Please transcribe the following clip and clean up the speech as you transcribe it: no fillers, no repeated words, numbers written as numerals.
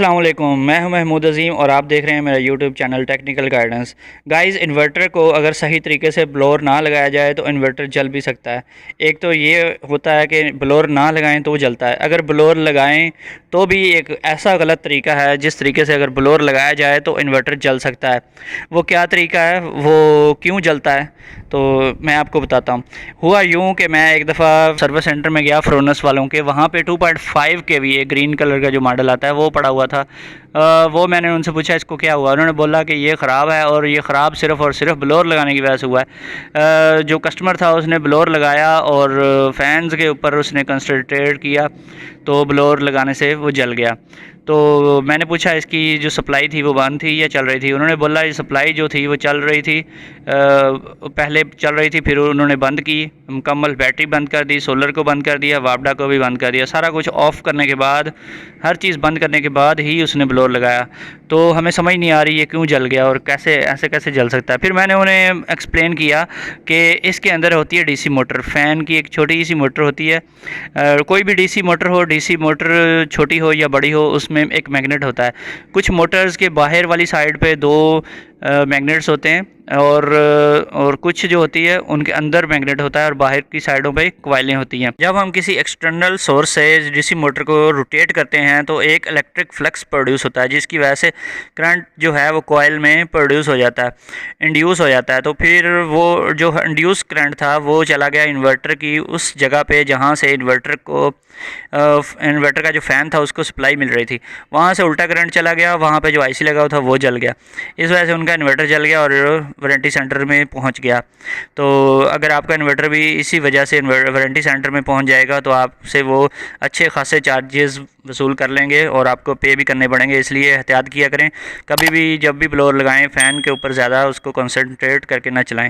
अस्सलाम वालेकुम, मैं हूं महमूद अज़ीम और आप देख रहे हैं मेरा YouTube channel technical guidance. Guys, inverter को अगर सही तरीके से ब्लोअर ना लगाया जाए तो इन्वर्टर जल भी सकता है। एक तो ये होता है कि ब्लोअर ना लगाएं तो वो जलता है, अगर ब्लोअर लगाएं तो भी एक ऐसा गलत तरीका है जिस तरीके से अगर ब्लोअर लगाया जाए तो इन्वर्टर जल सकता है। वो क्या तरीका है, वो क्यों जलता है, तो मैं आपको बताता हूँ। हुआ यूँ कि मैं एक दफ़ा सर्विस सेंटर में गया फ्रोनस वालों के, वहाँ पे 2.5 kVA ग्रीन कलर का जो मॉडल आता है वो पड़ा हुआ था। वो मैंने उनसे पूछा इसको क्या हुआ, उन्होंने बोला कि ये ख़राब है और ये ख़राब सिर्फ़ और सिर्फ ब्लोअर लगाने की वजह से हुआ है। जो कस्टमर था उसने ब्लोअर लगाया और फैंस के ऊपर उसने कंसंट्रेट किया तो ब्लोअर लगाने से वो जल गया। तो मैंने पूछा इसकी जो सप्लाई थी वो बंद थी या चल रही थी, उन्होंने बोला ये सप्लाई जो थी वो चल रही थी, पहले चल रही थी, फिर उन्होंने बंद की, मुकम्मल बैटरी बंद कर दी, सोलर को बंद कर दिया, वापडा को भी बंद कर दिया, सारा कुछ ऑफ़ करने के बाद, हर चीज़ बंद करने के बाद ही उसने ब्लोअर लगाया। तो हमें समझ नहीं आ रही ये क्यों जल गया और कैसे ऐसे कैसे जल सकता है। फिर मैंने उन्हें एक्सप्लेन किया कि इसके अंदर होती है डीसी मोटर, फ़ैन की एक छोटी सी मोटर होती है। कोई भी डीसी मोटर हो, डीसी मोटर छोटी हो या बड़ी हो, उसमें एक मैग्नेट होता है। कुछ मोटर्स के बाहर वाली साइड पे दो मैग्नेट्स होते हैं और कुछ जो होती है उनके अंदर मैग्नेट होता है और बाहर की साइडों पे कॉइलें होती हैं। जब हम किसी एक्सटर्नल सोर्स से डीसी मोटर को रोटेट करते हैं तो एक इलेक्ट्रिक फ्लक्स प्रोड्यूस होता है, जिसकी वजह से करंट जो है वो कॉइल में प्रोड्यूस हो जाता है, इंड्यूस हो जाता है। तो फिर वो जो इंड्यूस करंट था वो चला गया इन्वर्टर की उस जगह पे जहाँ से इन्वर्टर का जो फ़ैन था उसको सप्लाई मिल रही थी, वहाँ से उल्टा करंट चला गया, वहाँ पे जो आईसी लगा हुआ था वो जल गया। इस वजह से उनका इन्वर्टर जल गया और वारंटी सेंटर में पहुँच गया। तो अगर आपका इन्वर्टर भी इसी वजह से वारंटी सेंटर में पहुँच जाएगा तो आपसे वो अच्छे खासे चार्जेस वसूल कर लेंगे और आपको पे भी करने पड़ेंगे। इसलिए एहतियात किया करें, कभी भी जब भी ब्लोअर लगाएं फ़ैन के ऊपर ज़्यादा उसको कंसंट्रेट करके ना चलाएं।